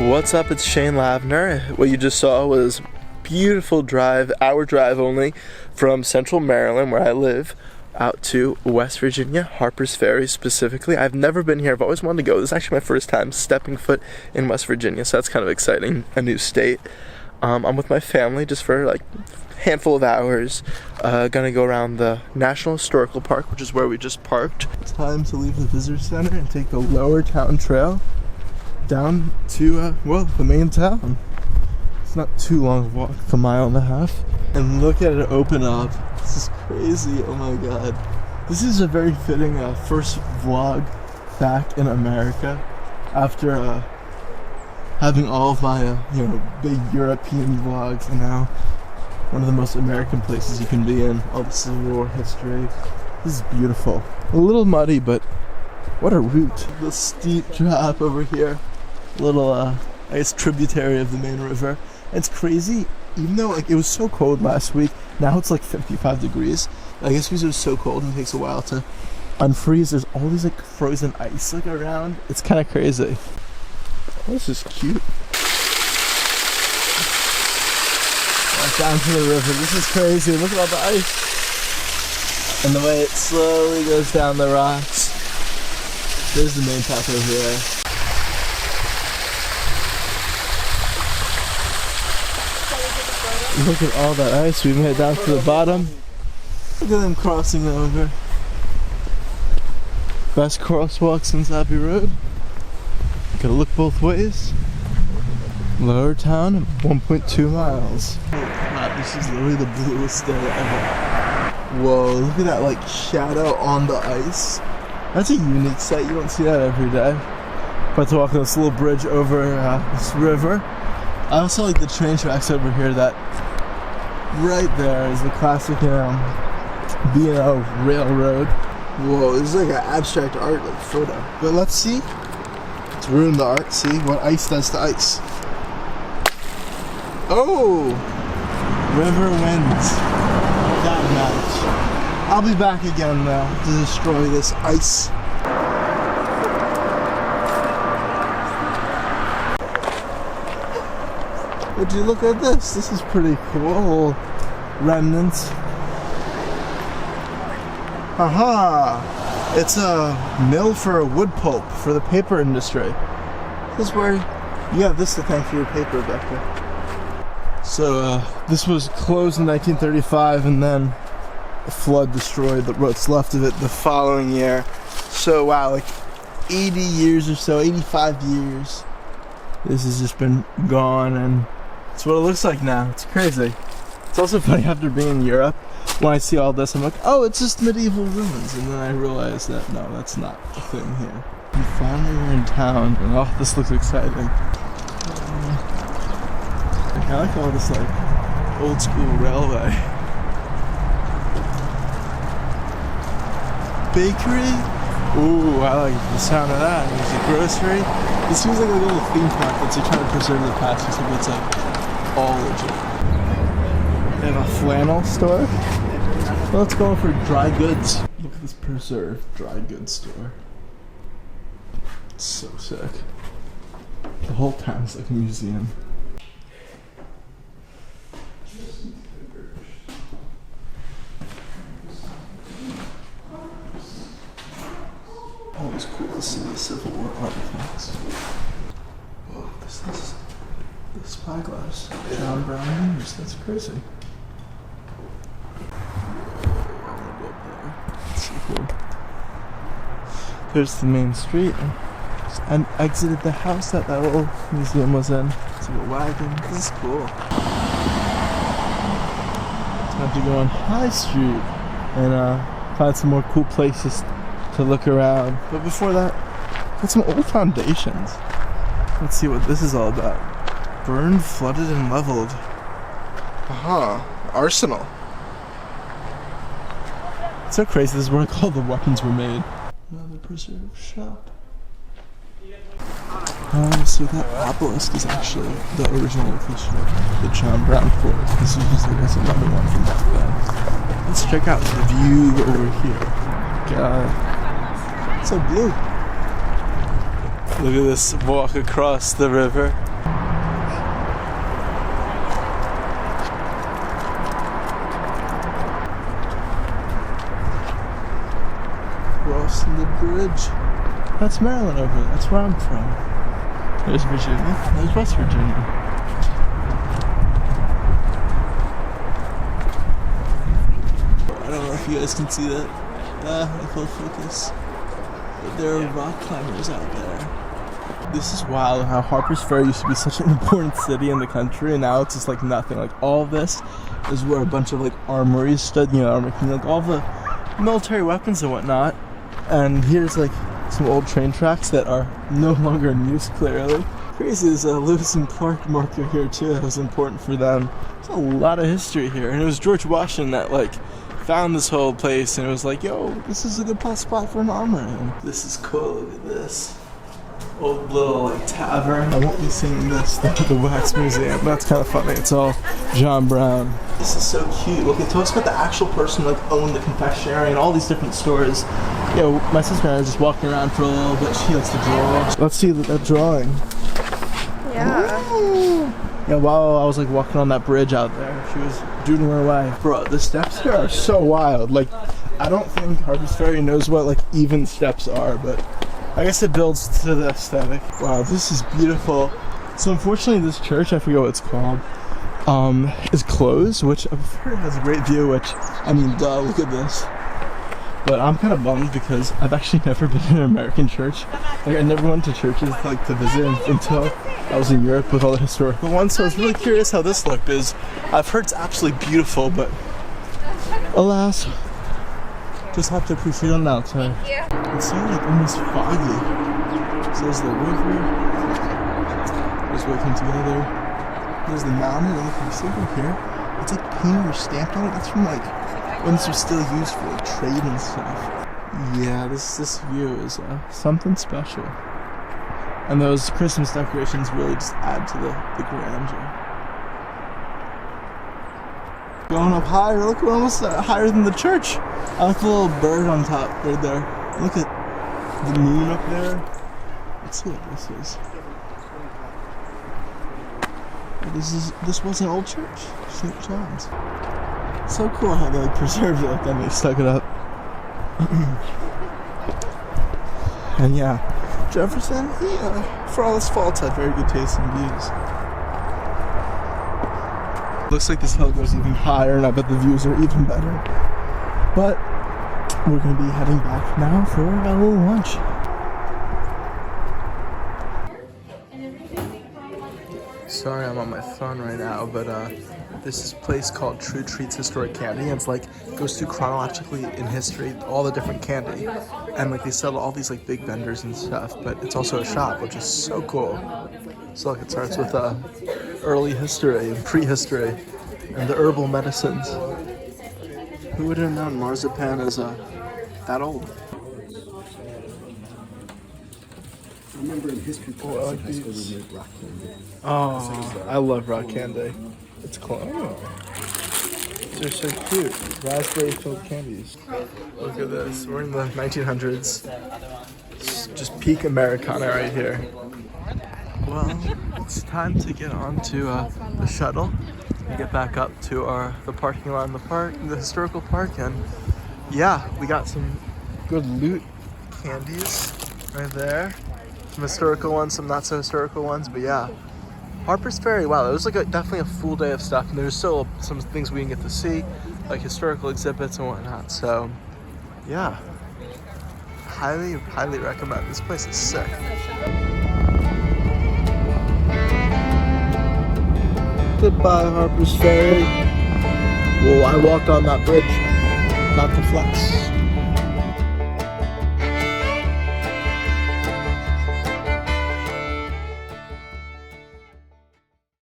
What's up? It's Shane Lavner. What you just saw was beautiful drive, hour drive only, from Central Maryland, where I live, out to West Virginia, Harpers Ferry specifically. I've never been here. I've always wanted to go. This is actually my first time stepping foot in West Virginia, so that's kind of exciting. A new state. I'm with my family just for like a handful of hours. Gonna go around the National Historical Park, which is where we just parked. Time to leave the visitor center and take the Lower Town Trail down to, the main town. It's not too long of a walk, a mile and a half. And look at it open up. This is crazy, oh my god. This is a very fitting first vlog back in America after having all of my, big European vlogs, and now one of the most American places you can be in. All the Civil War history. This is beautiful. A little muddy, but what a route. The steep drop over here. Little, I guess, tributary of the main river. And it's crazy, even though it was so cold last week, now it's like 55 degrees. I guess because it was so cold and it takes a while to unfreeze, there's all these like frozen ice around. It's kind of crazy. Oh, this is cute. Down to the river. This is crazy. Look at all the ice. And the way it slowly goes down the rocks. There's the main path over there. Look at all that ice. We made it down to the bottom. Look at them crossing over. Best crosswalk since Abbey Road. Gotta look both ways. Lower Town, 1.2 miles. Wow, this is literally the bluest day ever. Whoa, look at that like shadow on the ice. That's a unique sight. You don't see that every day. About to walk on this little bridge over this river. I also like the train tracks over here. That right there is the classic, B&O railroad. Whoa, this is like an abstract art like photo. But let's see. Let's ruin the art. See what ice does to ice. Oh, river winds. That much. I'll be back again though to destroy this ice. Would you look at this? This is pretty cool. Little remnants. Aha! It's a mill for wood pulp for the paper industry. This is where you have this to thank for your paper back there. So this was closed in 1935, and then a flood destroyed what's left of it the following year. So wow, like 80 years or so, 85 years. This has just been gone, and it's what it looks like now. It's crazy. It's also funny, after being in Europe, when I see all this, I'm like, oh, it's just medieval ruins. And then I realize that, no, that's not the thing here. We finally were in town, and oh, this looks exciting. I like all this, like, old school railway. Bakery? Ooh, I like the sound of that. There's a grocery. It seems like a little theme park that's like trying to preserve the past, so it's like all legit. They have a flannel store. Well, let's go for dry goods. Look at this preserved dry goods store. It's so sick. The whole town's like a museum. Always cool to see the Civil War artifacts. Whoa, this is the spyglass. John Brown News. That's crazy. I'm gonna go up there. That's so cool. There's the main street. And exited the house that little museum was in. It's like a wagon. This is cool. Time to go on High Street and find some more cool places to look around. But before that, got some old foundations. Let's see what this is all about. Burned, flooded, and leveled. Aha, arsenal. It's so crazy, this is where all the weapons were made. Another preserved shop. So that obelisk is actually the original location of the John Brown Fort. This is just, I guess, another one from back then. Let's check out the view over here. God. So blue. Look at this walk across the river. bridge. That's Maryland over there. That's where I'm from. There's Virginia. There's West Virginia. I don't know if you guys can see that. If I'll focus. But there are rock climbers out there. This is wild how Harpers Ferry used to be such an important city in the country, and now it's just like nothing. Like all this is where a bunch of like armories stood, you know, like all the military weapons and whatnot. And here's like some old train tracks that are no longer in use, clearly. Crazy, there's a Lewis and Clark marker here too that was important for them. There's a lot of history here, and it was George Washington that like found this whole place, and it was like, yo, this is a good spot for an armory. And this is cool, look at this. Old little like tavern. I won't be seeing this, the Wax Museum. That's kind of funny. It's all John Brown. This is so cute. Look, it talks about the actual person who like owned the confectionery and all these different stores. You know, my sister and I are just walking around for a little bit. She likes to draw. Let's see that drawing. Yeah. Ooh. Yeah, while I was like walking on that bridge out there, she was doodling her away. Bro, the steps here are so wild. Like, I don't think Harpers Ferry knows what like even steps are, but I guess it builds to the aesthetic. Wow, this is beautiful. So unfortunately this church, I forget what it's called, is closed, which I've heard has a great view, which, I mean, duh, look at this. But I'm kind of bummed because I've actually never been in an American church. Like, I never went to churches like to visit until I was in Europe with all the historical ones, so I was really curious how this looked, because I've heard it's absolutely beautiful, but alas, just have to appreciate it on the outside. It's so like almost foggy. So there's the river, just working together. There's the mountain, and look, you see over here, it's like painted or stamped on it. That's from like when this was still used for like trade and stuff. Yeah, this view is something special. And those Christmas decorations really just add to the grandeur. Going up higher, look, we're almost higher than the church. I like the little bird on top right there. Look at the moon up there. Let's see what this is. This was an old church, St. John's. So cool how they like preserved it like that and they stuck it up. And yeah, Jefferson, for all his faults, had very good taste in views. Looks like this hill goes even higher, and I bet the views are even better. But we're going to be heading back now for a little lunch. Sorry I'm on my phone right now, but there's this place called True Treats Historic Candy, and it's like goes through chronologically in history all the different candy, and like they sell all these like big vendors and stuff, but it's also a shop, which is so cool. So like it starts with early history and prehistory and the herbal medicines. Who would have known marzipan is that old? I remember in history class, I like these. Oh, I love rock candy. It's colonial. They're so cute. Raspberry filled candies. Look at this. We're in the 1900s. It's just peak Americana right here. Well, it's time to get on to the shuttle and get back up to the parking lot in the historical park. And yeah, we got some good loot candies right there. Some historical ones, some not so historical ones, but yeah. Harpers Ferry, wow, it was like definitely a full day of stuff, and there's still some things we didn't get to see, like historical exhibits and whatnot. So yeah, highly recommend. This place is sick. Goodbye, Harpers Ferry. Whoa, I walked on that bridge, not to flex.